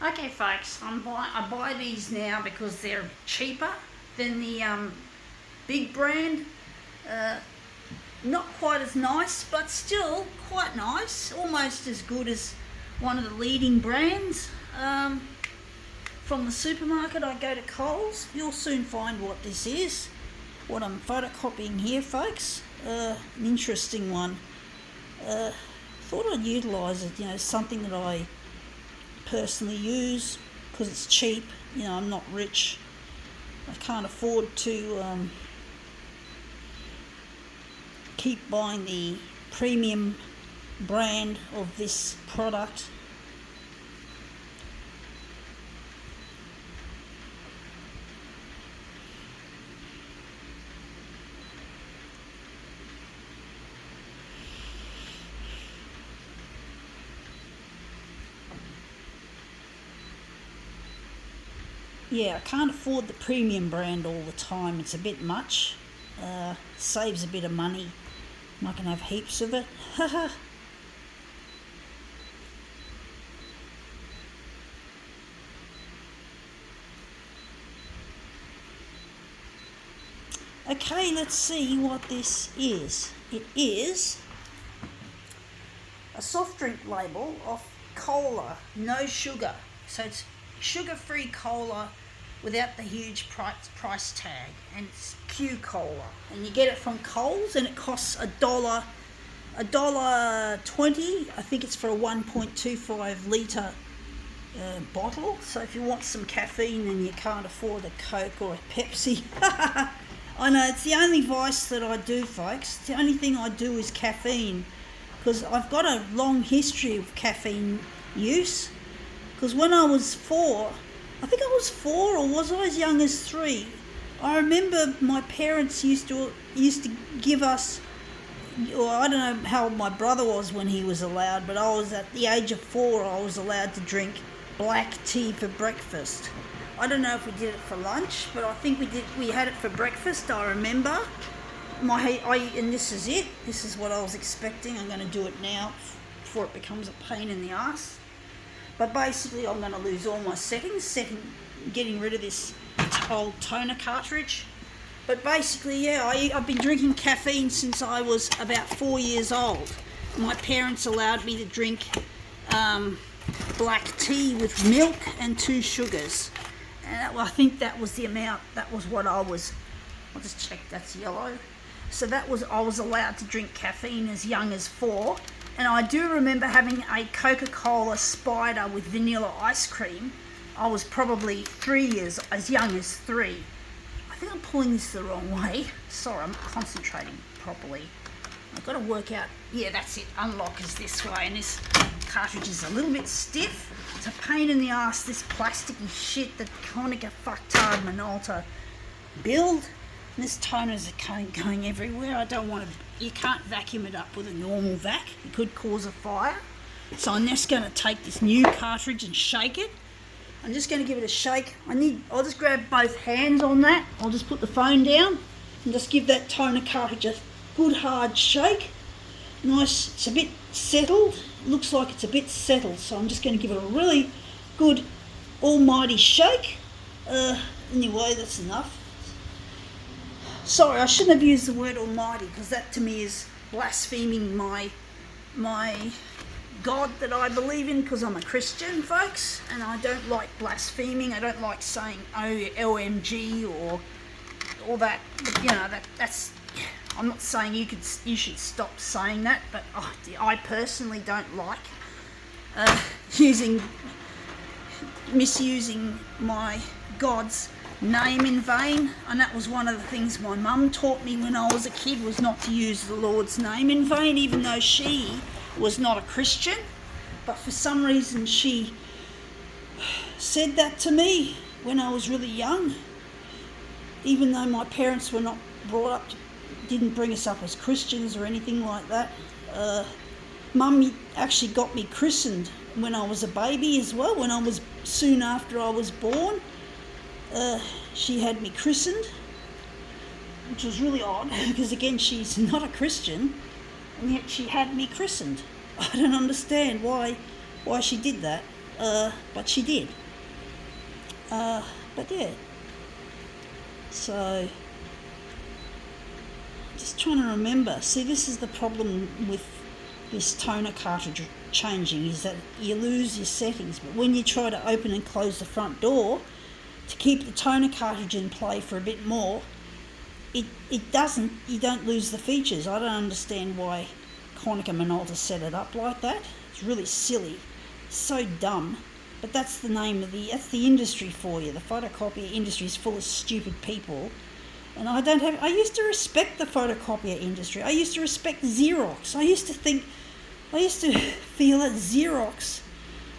Okay, folks, I buy these now because they're cheaper than the big brand. Uh, Not quite as nice, but still quite nice. Almost as good as one of the leading brands. From the supermarket, I go to Coles. You'll soon find what this is. What I'm photocopying here, folks. An interesting one. Thought I'd utilise it. Something that I personally use because it's cheap. I'm not rich. I can't afford to keep buying the premium brand of this product. Yeah, I can't afford the premium brand all the time. It's a bit much. Saves a bit of money. I can have heaps of it. Okay, let's see what this is. It is a soft drink label of cola, no sugar. So it's sugar-free cola without the huge price tag, and it's Q Cola, and you get it from Coles, and it costs $1.20. I think it's for a 1.25 litre bottle. So if you want some caffeine and you can't afford a Coke or a Pepsi, I know it's the only vice that I do, folks. The only thing I do is caffeine, because I've got a long history of caffeine use. Because when I was 4, I think I was 4, or was I as young as 3? I remember my parents used to give us, or I don't know how old my brother was when he was allowed, but I was at the age of 4, I was allowed to drink black tea for breakfast. I don't know if we did it for lunch, but I think we had it for breakfast, I remember. And this is it. This is what I was expecting. I'm going to do it now before it becomes a pain in the ass. But basically, I'm going to lose all my settings, getting rid of this old toner cartridge. But basically, yeah, I've been drinking caffeine since I was about 4 years old. My parents allowed me to drink black tea with milk and 2 sugars. And I think that was the amount. That was what I was. I'll just check. That's yellow. So I was allowed to drink caffeine as young as 4. And I do remember having a Coca-Cola Spider with vanilla ice cream. I was probably as young as 3. I think I'm pulling this the wrong way. Sorry, I'm not concentrating properly. I've got to work out. Yeah, that's it. Unlock is this way, and this cartridge is a little bit stiff. It's a pain in the ass, this plasticky shit that Konica fucktard Minolta build. And this toner's going everywhere. I don't want to. You can't vacuum it up with a normal vac. It could cause a fire. So I'm just going to take this new cartridge and shake it. I'm just going to give it a shake. I'll just grab both hands on that. I'll just put the phone down and just give that toner cartridge a good hard shake. Nice. It's a bit settled. Looks like it's a bit settled. So I'm just going to give it a really good almighty shake. Anyway, that's enough. Sorry, I shouldn't have used the word almighty, because that to me is blaspheming my God that I believe in, because I'm a Christian, folks, and I don't like blaspheming. I don't like saying OMG or all that. But, that's. I'm not saying you should stop saying that, but I personally don't like misusing my God's name in vain. And that was one of the things my mum taught me when I was a kid, was not to use the Lord's name in vain, even though she was not a Christian. But for some reason she said that to me when I was really young, even though my parents were not didn't bring us up as Christians or anything like that. Mum actually got me christened when I was a baby as well. Soon after I was born, she had me christened, which was really odd, because again, she's not a Christian, and yet she had me christened. I don't understand why she did that. but she did. But yeah, so just trying to remember. See, this is the problem with this toner cartridge changing, is that you lose your settings. But when you try to open and close the front door to keep the toner cartridge in play for a bit more, it doesn't, you don't lose the features. I don't understand why Konica Minolta set it up like that. It's really silly, so dumb. But that's the name of that's the industry for you. The photocopier industry is full of stupid people. And I used to respect the photocopier industry. I used to respect Xerox. I used to feel that Xerox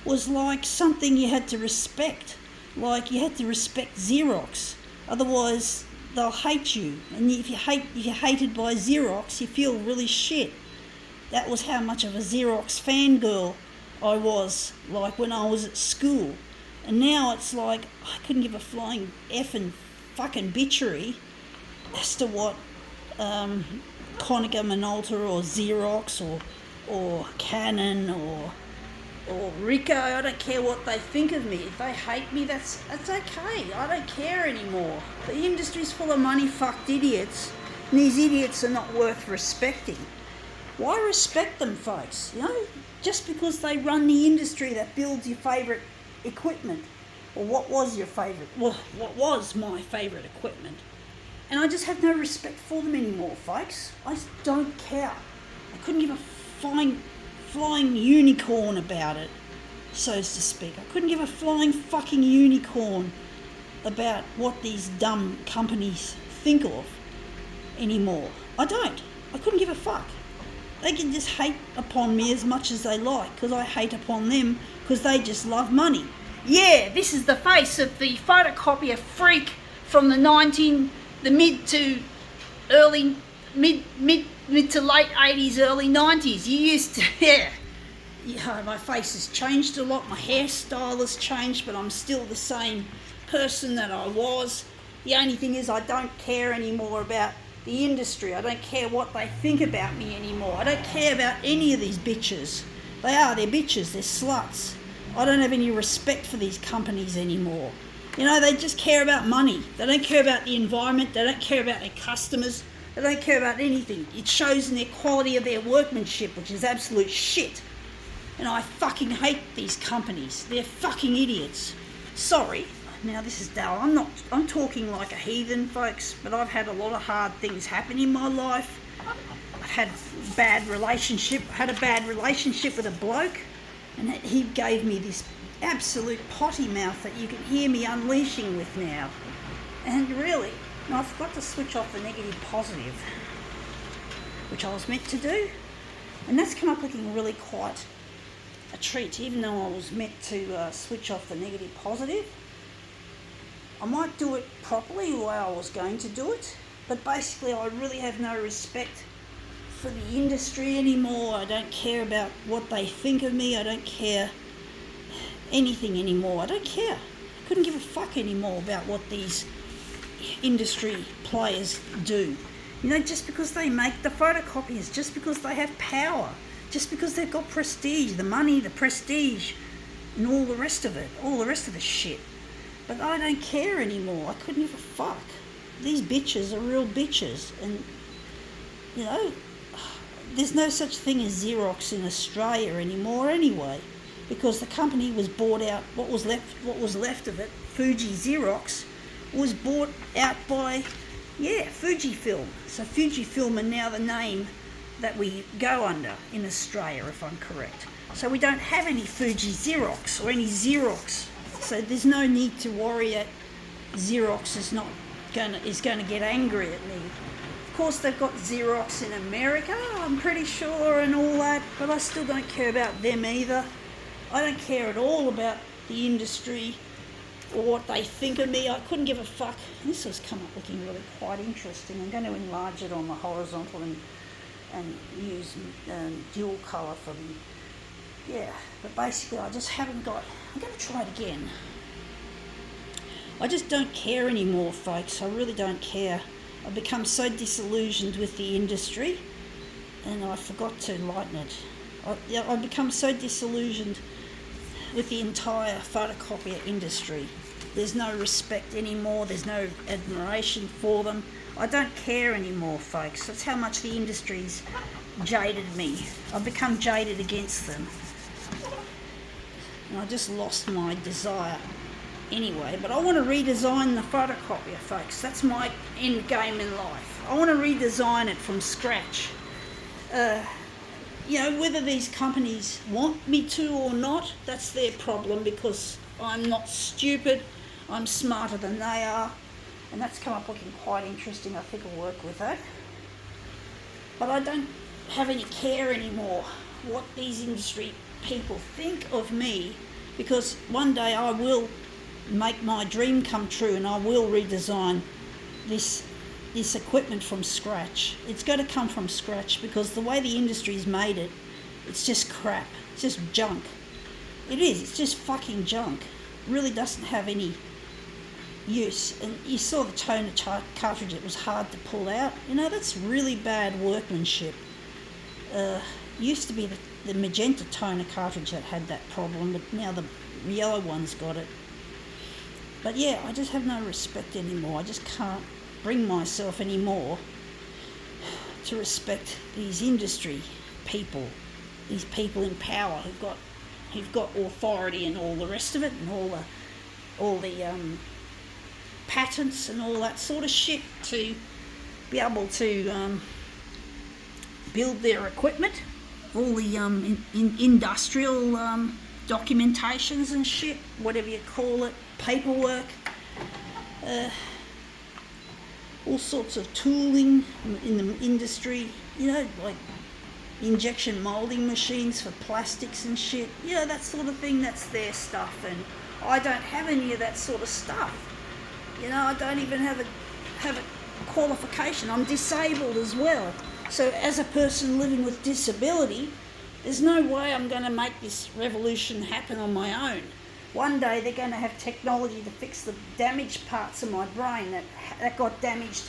was like something you had to respect. Like you had to respect Xerox. Otherwise, they'll hate you. And if you're hated by Xerox, you feel really shit. That was how much of a Xerox fangirl I was, like when I was at school. And now it's like, I couldn't give a flying effing fucking bitchery as to what Konica Minolta or Xerox or Canon or Ricoh, I don't care what they think of me. If they hate me, that's okay. I don't care anymore. The industry's full of money-fucked idiots, and these idiots are not worth respecting. Why respect them, folks? You know, just because they run the industry that builds your favourite equipment. Or what was your favourite? Well, what was my favourite equipment? And I just have no respect for them anymore, folks. I just don't care. I couldn't give a flying unicorn about it, so to speak. I couldn't give a flying fucking unicorn about what these dumb companies think of anymore. I don't. I couldn't give a fuck. They can just hate upon me as much as they like, because I hate upon them because they just love money. Yeah, this is the face of the photocopier freak from the mid to late 80s, early 90s. You used to, yeah, my face has changed a lot, my hairstyle has changed, but I'm still the same person that I was. The only thing is I don't care anymore about the industry. I don't care what they think about me anymore. I don't care about any of these bitches. They're bitches, they're sluts. I don't have any respect for these companies anymore. You know, they just care about money. They don't care about the environment. They don't care about their customers. They don't care about anything. It shows in their quality of their workmanship, which is absolute shit. And I fucking hate these companies. They're fucking idiots. Sorry. Now this is Dal. I'm talking like a heathen, folks, but I've had a lot of hard things happen in my life. I've had a bad relationship with a bloke, and he gave me this absolute potty mouth that you can hear me unleashing with now. And really, I forgot to switch off the negative positive, which I was meant to do, and that's come up looking really quite a treat, even though I was meant to switch off the negative positive. I might do it properly the way I was going to do it, but basically I really have no respect for the industry anymore. I don't care about what they think of me. I don't care anything anymore. I don't care. I couldn't give a fuck anymore about what these industry players do. You know, just because they make the photocopiers, just because they have power, just because they've got prestige, the money, the prestige, and all the rest of the shit. But I don't care anymore. I couldn't give a fuck. These bitches are real bitches. And, you know, there's no such thing as Xerox in Australia anymore anyway, because the company was bought out. What was left of it, Fuji Xerox, was bought out by, Fujifilm. So Fujifilm are now the name that we go under in Australia, if I'm correct. So we don't have any Fuji Xerox or any Xerox. So there's no need to worry that Xerox is going to get angry at me. Of course, they've got Xerox in America, I'm pretty sure, and all that, but I still don't care about them either. I don't care at all about the industry or what they think of me. I couldn't give a fuck. This has come up looking really quite interesting. I'm going to enlarge it on the horizontal and use dual colour for the... Yeah, but basically I just haven't got... I'm going to try it again. I just don't care anymore, folks. I really don't care. I've become so disillusioned with the industry, and I forgot to lighten it. I've become so disillusioned with the entire photocopier industry. There's no respect anymore, there's no admiration for them. I don't care anymore, folks. That's how much the industry's jaded me. I've become jaded against them. And I just lost my desire anyway. But I want to redesign the photocopier, folks. That's my end game in life. I want to redesign it from scratch. Whether these companies want me to or not, that's their problem, because I'm not stupid. I'm smarter than they are. And that's come up looking quite interesting. I think I'll work with that. But I don't have any care anymore what these industry people think of me, because one day I will make my dream come true and I will redesign this equipment from scratch. It's got to come from scratch, because the way the industry's made it, it's just crap. It's just junk. It is. It's just fucking junk. It really doesn't have any use. And you saw the toner cartridge. It was hard to pull out. That's really bad workmanship. Used to be the magenta toner cartridge that had that problem, but now the yellow one's got it. But yeah, I just have no respect anymore. I just can't bring myself anymore to respect these industry people, these people in power who've got authority and all the rest of it, and all the patents and all that sort of shit to be able to build their equipment, all the industrial documentations and shit, whatever you call it, paperwork, all sorts of tooling in the industry, like injection moulding machines for plastics and shit, that sort of thing. That's their stuff, and I don't have any of that sort of stuff. I don't even have a qualification. I'm disabled as well. So as a person living with disability, there's no way I'm going to make this revolution happen on my own. One day they're going to have technology to fix the damaged parts of my brain that got damaged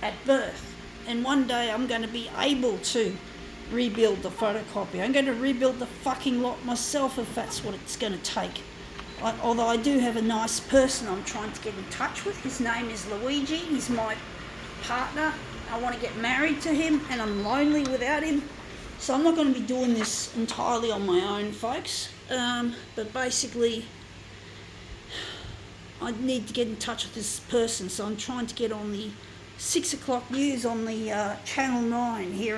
at birth. And one day I'm going to be able to rebuild the photocopier. I'm going to rebuild the fucking lot myself if that's what it's going to take. Although I do have a nice person I'm trying to get in touch with. His name is Luigi. He's my partner. I want to get married to him, and I'm lonely without him. So I'm not going to be doing this entirely on my own, folks. But basically, I need to get in touch with this person. So I'm trying to get on the 6 o'clock news on the Channel 9 here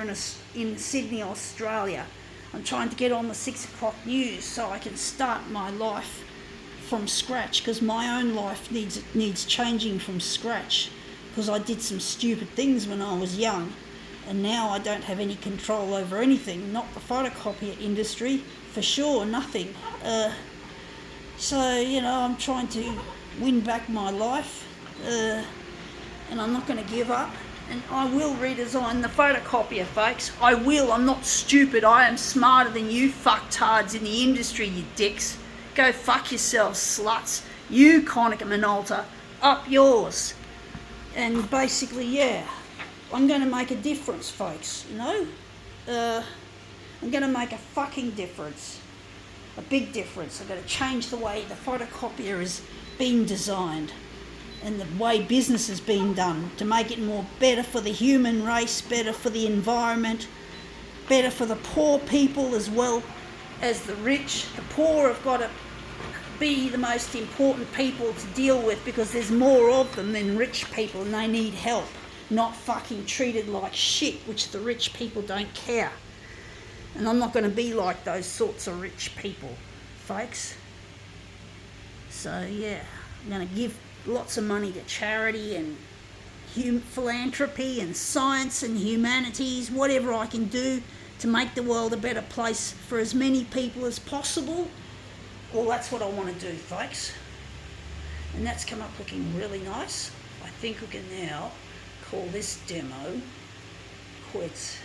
in Sydney, Australia. I'm trying to get on the 6 o'clock news so I can start my life from scratch, because my own life needs changing from scratch, because I did some stupid things when I was young, and now I don't have any control over anything, not the photocopier industry, for sure, nothing. So, I'm trying to win back my life, and I'm not going to give up, and I will redesign the photocopier, folks. I will. I'm not stupid. I am smarter than you fucktards in the industry, you dicks. Go fuck yourselves, sluts. You, Konica Minolta, up yours. And basically, yeah, I'm going to make a difference, folks, I'm going to make a fucking difference. A big difference. I'm going to change the way the photocopier is being designed and the way business is being done to make it more better for the human race, better for the environment, better for the poor people as well as the rich. The poor have got to be the most important people to deal with, because there's more of them than rich people, and they need help, not fucking treated like shit, which the rich people don't care. And I'm not going to be like those sorts of rich people, folks. So yeah, I'm going to give lots of money to charity and philanthropy and science and humanities, whatever I can do to make the world a better place for as many people as possible. Well, that's what I want to do, folks. And that's come up looking really nice. I think we can now call this demo quits.